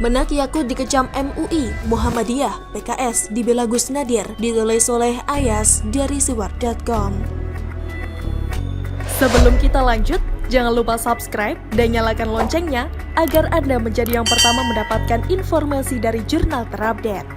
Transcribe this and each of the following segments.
Menak Yakut dikecam MUI, Muhammadiyah, PKS dibela Gus Nadir, ditulis oleh Ayas dari siwar.com. Sebelum kita lanjut, jangan lupa subscribe dan nyalakan loncengnya agar Anda menjadi yang pertama mendapatkan informasi dari jurnal terupdate.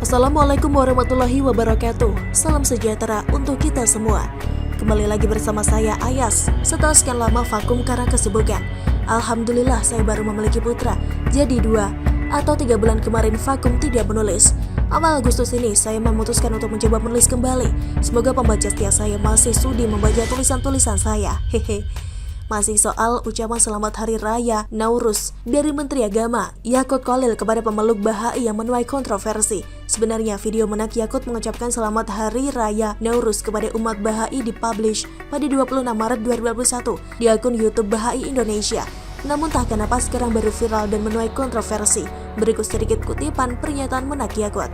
Assalamualaikum warahmatullahi wabarakatuh. Salam sejahtera untuk kita semua. Kembali lagi bersama saya Ayas. Setelah sekian lama vakum karena kesibukan, alhamdulillah saya baru memiliki putra. Jadi 2 atau 3 bulan kemarin vakum tidak menulis. Awal Agustus ini saya memutuskan untuk mencoba menulis kembali. Semoga pembaca setia saya masih sudi membaca tulisan-tulisan saya. Hehe. Masih soal ucapan selamat Hari Raya Nauruz dari Menteri Agama Yakut Khalil kepada pemeluk Bahai yang menuai kontroversi. Sebenarnya video Menak Yakut mengucapkan selamat Hari Raya Nauruz kepada umat Bahai dipublish pada 26 Maret 2021 di akun YouTube Bahai Indonesia. Namun tak kenapa sekarang baru viral dan menuai kontroversi. Berikut sedikit kutipan pernyataan Menak Yakut.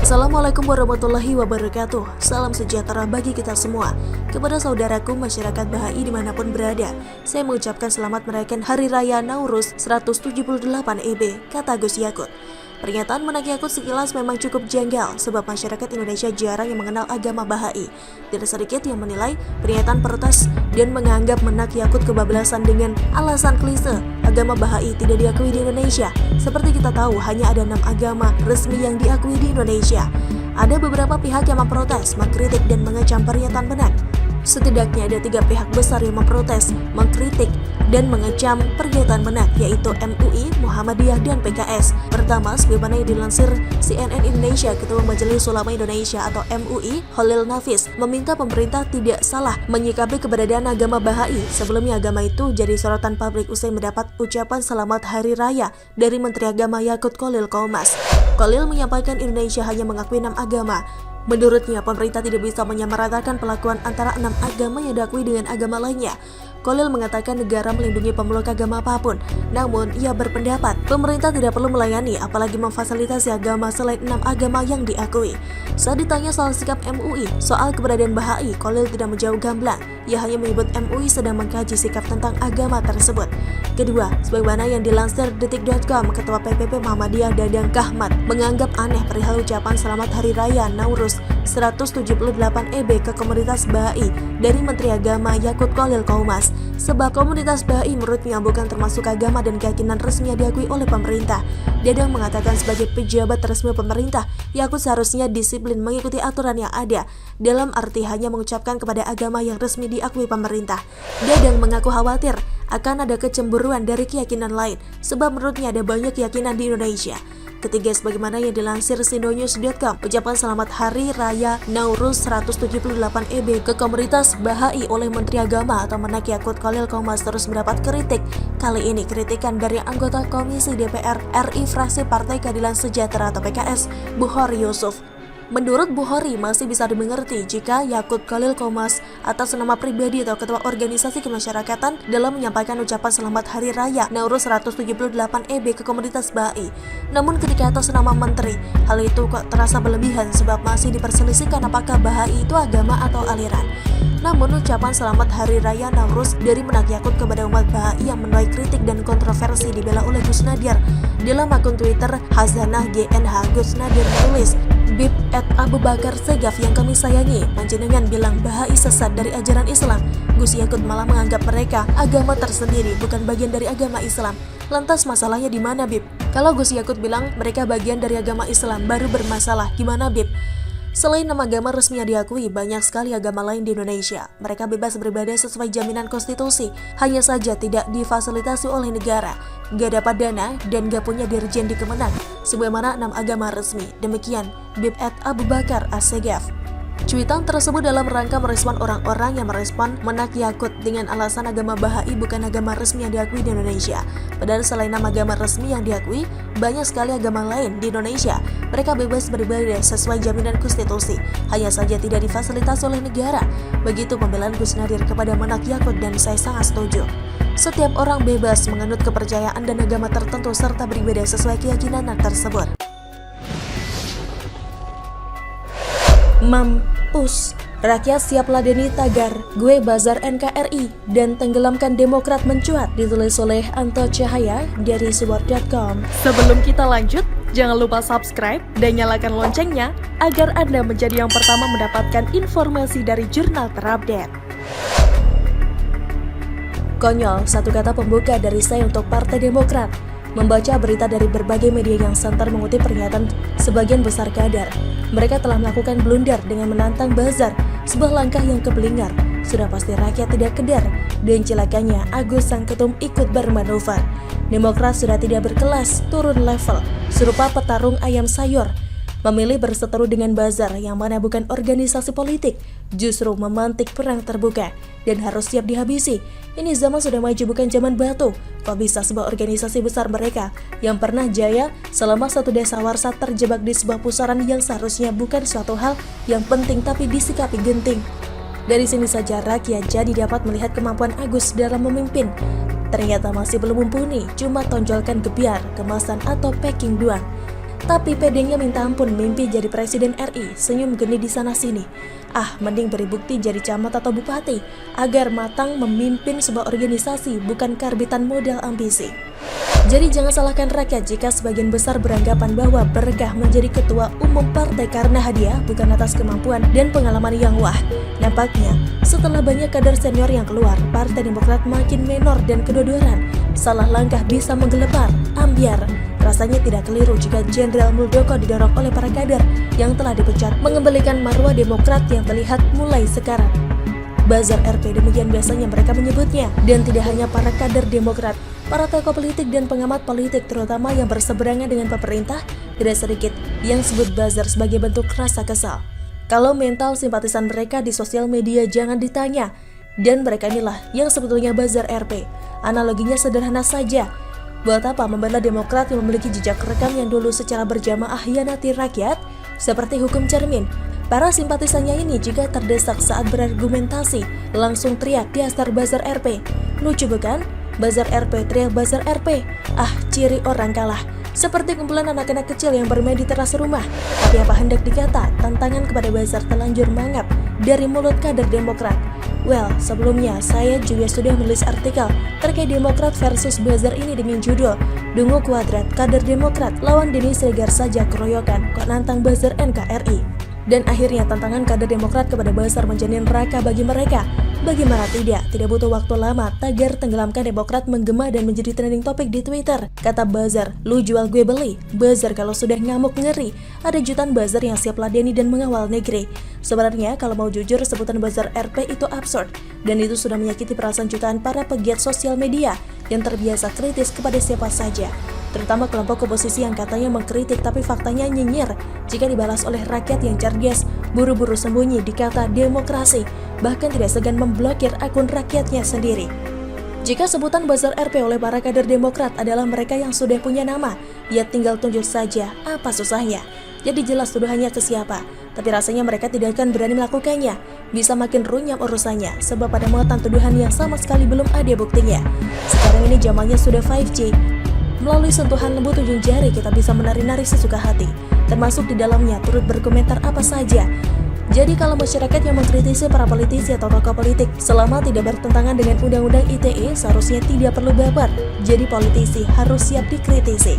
Assalamualaikum warahmatullahi wabarakatuh. Salam sejahtera bagi kita semua. Kepada saudaraku masyarakat Bahai dimanapun berada, saya mengucapkan selamat merayakan Hari Raya Nauruz 178 EB, kata Gus Yakut. Pernyataan Menak Yakut sekilas memang cukup janggal sebab masyarakat Indonesia jarang yang mengenal agama Bahai. Tidak sedikit yang menilai pernyataan protes dan menganggap Menak Yakut kebablasan dengan alasan klise agama Bahai tidak diakui di Indonesia. Seperti kita tahu hanya ada 6 agama resmi yang diakui di Indonesia. Ada beberapa pihak yang memprotes, mengkritik dan mengecam pernyataan Menak. Setidaknya ada 3 pihak besar yang memprotes, mengkritik, dan mengecam pernyataan Menak, yaitu MUI, Muhammadiyah, dan PKS. Pertama, sebagaimana yang dilansir CNN Indonesia, Ketua Majelis Ulama Indonesia atau MUI, Khalil Nafis, meminta pemerintah tidak salah menyikapi keberadaan agama Bahai. Sebelumnya agama itu jadi sorotan publik usai mendapat ucapan selamat Hari Raya dari Menteri Agama Yakut Khalil Qomas. Khalil menyampaikan Indonesia hanya mengakui 6 agama. Menurutnya, pemerintah tidak bisa menyamaratakan pelakuan antara 6 agama yang diakui dengan agama lainnya. Khalil mengatakan negara melindungi pemeluk agama apapun. Namun, ia berpendapat pemerintah tidak perlu melayani apalagi memfasilitasi agama selain 6 agama yang diakui. Saat ditanya soal sikap MUI soal keberadaan Bahai, Khalil tidak menjawab gamblang. Ia hanya menyebut MUI sedang mengkaji sikap tentang agama tersebut. Kedua, sebagaimana yang dilansir detik.com, Ketua PPP Muhammadiyah Dadang Kahmat menganggap aneh perihal ucapan selamat Hari Raya Nauruz 178 EB ke komunitas Bahai dari Menteri Agama Yakut Khalil Qomas. Sebab komunitas Bahai menurutnya bukan termasuk agama dan keyakinan resmi yang diakui oleh pemerintah. Dadang mengatakan sebagai pejabat resmi pemerintah, Yakut seharusnya disiplin mengikuti aturan yang ada, dalam arti hanya mengucapkan kepada agama yang resmi diakui pemerintah. Dadang mengaku khawatir akan ada kecemburuan dari keyakinan lain, sebab menurutnya ada banyak keyakinan di Indonesia. Ketiga, sebagaimana yang dilansir sindonews.com, ucapan selamat Hari Raya Nauruz 178 EB ke komunitas Bahai oleh Menteri Agama atau Menak Yakut Khalil Qomas terus mendapat kritik. Kali ini kritikan dari anggota Komisi DPR RI fraksi Partai Keadilan Sejahtera atau PKS, Bukhari Yusuf. Menurut Bukhari, masih bisa dimengerti jika Yakut Khalil Qomas atas nama pribadi atau ketua organisasi kemasyarakatan dalam menyampaikan ucapan selamat Hari Raya Nauruz 178 EB ke komunitas Bahai. Namun ketika atas nama menteri, hal itu kok terasa berlebihan sebab masih diperselisihkan apakah Bahai itu agama atau aliran. Namun ucapan selamat Hari Raya Nauruz dari Menak Yakut kepada umat Bahai yang menuai kritik dan kontroversi dibela oleh Gus Nadir. Dalam akun Twitter Hazanah GNH, Gus Nadir menulis, Bib Abu Bakar Segaf yang kami sayangi, panjenengan bilang Bahai sesat dari ajaran Islam. Gus Yakut malah menganggap mereka agama tersendiri, bukan bagian dari agama Islam. Lantas masalahnya di mana, Bib? Kalau Gus Yakut bilang mereka bagian dari agama Islam baru bermasalah, gimana, Bib? Selain nama agama resmi yang diakui, banyak sekali agama lain di Indonesia. Mereka bebas beribadah sesuai jaminan konstitusi, hanya saja tidak difasilitasi oleh negara, gak dapat dana, dan gak punya dirjen di Kemenang, sebagaimana 6 agama resmi. Demikian, Bib Abu Bakar As-Segaf. Cuitan tersebut dalam rangka merespon orang-orang yang merespon Menak Yakut dengan alasan agama Bahai bukan agama resmi yang diakui di Indonesia. Padahal selain nama agama resmi yang diakui, banyak sekali agama lain di Indonesia. Mereka bebas beribadah sesuai jaminan konstitusi, hanya saja tidak difasilitasi oleh negara. Begitu pembelaan Gus Nadir kepada Menak Yakut dan saya sangat setuju. Setiap orang bebas menganut kepercayaan dan agama tertentu serta beribadah sesuai keyakinan tersebut. Mampus. Rakyat siap ladeni tagar, gue bazar NKRI, dan tenggelamkan Demokrat mencuat, ditulis oleh Anto Cahaya dari Sword.com. Sebelum kita lanjut, jangan lupa subscribe dan nyalakan loncengnya agar Anda menjadi yang pertama mendapatkan informasi dari jurnal terupdate. Konyol, satu kata pembuka dari saya untuk Partai Demokrat. Membaca berita dari berbagai media yang santer mengutip pernyataan sebagian besar kader. Mereka telah melakukan blunder dengan menantang bazar, sebuah langkah yang keblinger. Sudah pasti rakyat tidak kedar, dan celakanya Agus sang ketum ikut bermanuver. Demokrat sudah tidak berkelas, turun level, serupa petarung ayam sayur. Memilih berseteru dengan bazar yang mana bukan organisasi politik, justru memantik perang terbuka dan harus siap dihabisi. Ini zaman sudah maju, bukan zaman batu. Kok bisa sebuah organisasi besar mereka yang pernah jaya selama satu dasawarsa terjebak di sebuah pusaran yang seharusnya bukan suatu hal yang penting tapi disikapi genting. Dari sini saja rakyat jadi dapat melihat kemampuan Agus dalam memimpin. Ternyata masih belum mumpuni, cuma tonjolkan gebiar, kemasan atau packing doang. Tapi pedenya minta ampun mimpi jadi presiden RI, senyum geni di sana-sini. Mending beri bukti jadi camat atau bupati, agar matang memimpin sebuah organisasi, bukan karbitan modal ambisi. Jadi jangan salahkan rakyat jika sebagian besar beranggapan bahwa berkah menjadi ketua umum partai karena hadiah, bukan atas kemampuan dan pengalaman yang wah. Nampaknya, setelah banyak kader senior yang keluar, Partai Demokrat makin menor dan kedodoran. Salah langkah bisa menggelepar, ambiar. Rasanya tidak keliru jika Jenderal Muldoko didorong oleh para kader yang telah dipecat mengembalikan marwah Demokrat yang terlihat mulai sekarang. Bazar RP, demikian biasanya mereka menyebutnya. Dan tidak hanya para kader Demokrat, para tokoh politik dan pengamat politik terutama yang berseberangan dengan pemerintah, tidak sedikit yang sebut bazar sebagai bentuk rasa kesal. Kalau mental simpatisan mereka di sosial media jangan ditanya. Dan mereka inilah yang sebetulnya bazar RP. Analoginya sederhana saja. Buat apa membela Demokrat yang memiliki jejak rekam yang dulu secara berjamaah hianati rakyat? Seperti hukum cermin, para simpatisannya ini jika terdesak saat berargumentasi, langsung teriak di astar bazar RP. Lucu bukan? Bazar RP, teriak bazar RP. Ciri orang kalah. Seperti kumpulan anak-anak kecil yang bermain di teras rumah. Tapi apa hendak dikata, tantangan kepada bazar telanjur mangap dari mulut kader Demokrat. Well, sebelumnya saya juga sudah menulis artikel terkait Demokrat versus bazar ini dengan judul Dungu Kuadrat, kader Demokrat lawan Denny Siregar saja keroyokan, kok nantang bazar NKRI. Dan akhirnya tantangan kader Demokrat kepada bazar menjadi neraka bagi mereka. Bagaimana tidak butuh waktu lama tagar tenggelamkan Demokrat menggema dan menjadi trending topik di Twitter. Kata bazar, lu jual gue beli. Bazar kalau sudah ngamuk ngeri. Ada jutaan bazar yang siap ladeni dan mengawal negeri. Sebenarnya kalau mau jujur, sebutan bazar RP itu absurd. Dan itu sudah menyakiti perasaan jutaan para pegiat sosial media yang terbiasa kritis kepada siapa saja. Terutama kelompok oposisi yang katanya mengkritik tapi faktanya nyinyir jika dibalas oleh rakyat yang cerdas, buru-buru sembunyi di kata demokrasi, bahkan tidak segan memblokir akun rakyatnya sendiri. Jika sebutan bazar RP oleh para kader Demokrat adalah mereka yang sudah punya nama, ya tinggal tunjuk saja, apa susahnya. Jadi jelas tuduhannya ke siapa, tapi rasanya mereka tidak akan berani melakukannya. Bisa makin runyam urusannya, sebab pada muatan tuduhan yang sama sekali belum ada buktinya. Sekarang ini zamannya sudah 5G. Melalui sentuhan lembut ujung jari kita bisa menari-nari sesuka hati, termasuk di dalamnya turut berkomentar apa saja. Jadi kalau masyarakat yang mengkritisi para politisi atau tokoh politik selama tidak bertentangan dengan Undang-Undang ITE seharusnya tidak perlu baper. Jadi politisi harus siap dikritisi.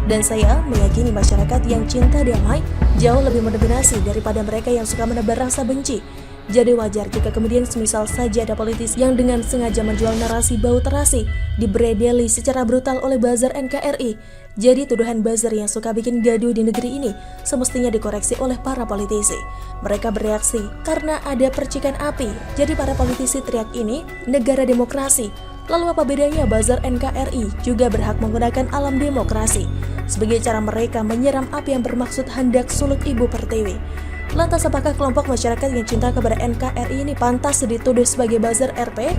Dan saya meyakini masyarakat yang cinta damai jauh lebih mendominasi daripada mereka yang suka menebar rasa benci. Jadi wajar jika kemudian semisal saja ada politis yang dengan sengaja menjual narasi bau terasi dibredeli secara brutal oleh bazar NKRI. Jadi tuduhan bazar yang suka bikin gaduh di negeri ini semestinya dikoreksi oleh para politisi. Mereka bereaksi karena ada percikan api. Jadi para politisi teriak ini negara demokrasi. Lalu apa bedanya bazar NKRI juga berhak menggunakan alam demokrasi sebagai cara mereka menyiram api yang bermaksud hendak sulut Ibu Pertiwi. Lantas apakah kelompok masyarakat yang cinta kepada NKRI ini pantas dituduh sebagai bazar RP?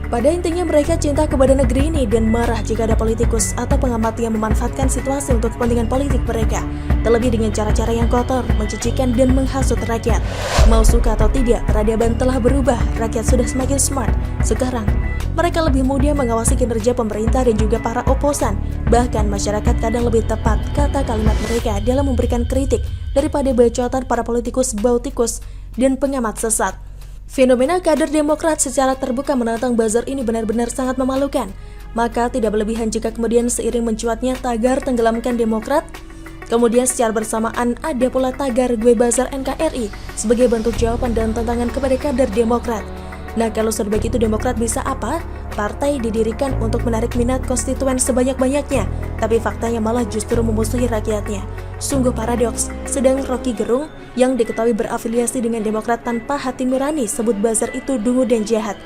Pada intinya mereka cinta kepada negeri ini dan marah jika ada politikus atau pengamat yang memanfaatkan situasi untuk kepentingan politik mereka. Terlebih dengan cara-cara yang kotor, mencucikan dan menghasut rakyat. Mau suka atau tidak, peradaban telah berubah, rakyat sudah semakin smart. Sekarang, mereka lebih mudah mengawasi kinerja pemerintah dan juga para oposan. Bahkan masyarakat kadang lebih tepat kata kalimat mereka dalam memberikan kritik daripada bacotan para politikus bau tikus dan pengamat sesat. Fenomena kader Demokrat secara terbuka menantang buzzer ini benar-benar sangat memalukan. Maka tidak berlebihan jika kemudian seiring mencuatnya tagar tenggelamkan Demokrat, kemudian secara bersamaan ada pula tagar gue buzzer NKRI sebagai bentuk jawaban dan tantangan kepada kader Demokrat. Nah, kalau sudah begitu Demokrat bisa apa? Partai didirikan untuk menarik minat konstituen sebanyak-banyaknya, tapi faktanya malah justru memusuhi rakyatnya. Sungguh paradoks, sedang Rocky Gerung yang diketahui berafiliasi dengan Demokrat tanpa hati nurani sebut buzzer itu dungu dan jahat.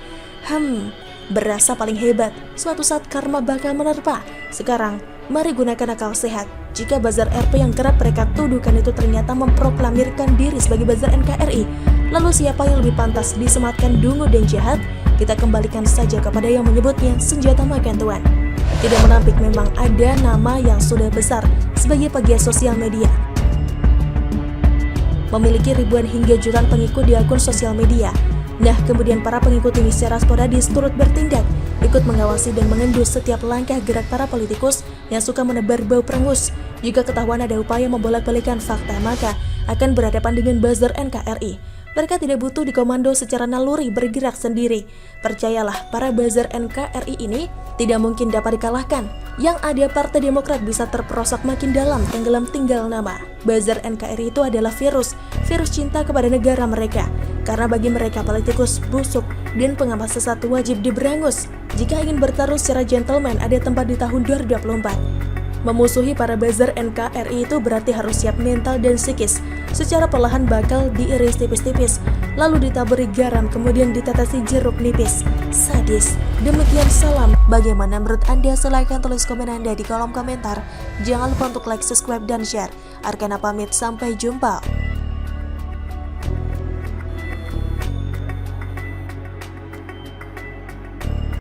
Berasa paling hebat, suatu saat karma bakal menerpa. Sekarang, mari gunakan akal sehat. Jika buzzer RP yang kerap mereka tuduhkan itu ternyata memproklamirkan diri sebagai buzzer NKRI, lalu siapa yang lebih pantas disematkan dungu dan jahat? Kita kembalikan saja kepada yang menyebutnya senjata makan tuan. Tidak menampik memang ada nama yang sudah besar sebagai pegiat sosial media. Memiliki ribuan hingga jutaan pengikut di akun sosial media. Nah, kemudian para pengikut ini secara sporadis turut bertindak, ikut mengawasi dan mengendus setiap langkah gerak para politikus yang suka menebar bau perengus. Jika ketahuan ada upaya membolak-balikan fakta, maka akan berhadapan dengan buzzer NKRI. Mereka tidak butuh dikomando secara naluri bergerak sendiri. Percayalah, para buzzer NKRI ini tidak mungkin dapat dikalahkan. Yang ada Partai Demokrat bisa terperosok makin dalam, tenggelam tinggal nama. Buzzer NKRI itu adalah virus cinta kepada negara mereka. Karena bagi mereka politikus busuk dan pengamat sesat wajib diberangus. Jika ingin bertaruh secara gentleman, ada tempat di tahun 2024. Memusuhi para buzzer NKRI itu berarti harus siap mental dan psikis. Secara perlahan bakal diiris tipis-tipis, lalu ditaburi garam, kemudian ditetesi jeruk nipis. Sadis. Demikian salam. Bagaimana menurut Anda? Silahkan tulis komen Anda di kolom komentar. Jangan lupa untuk like, subscribe, dan share. Arkana pamit, sampai jumpa.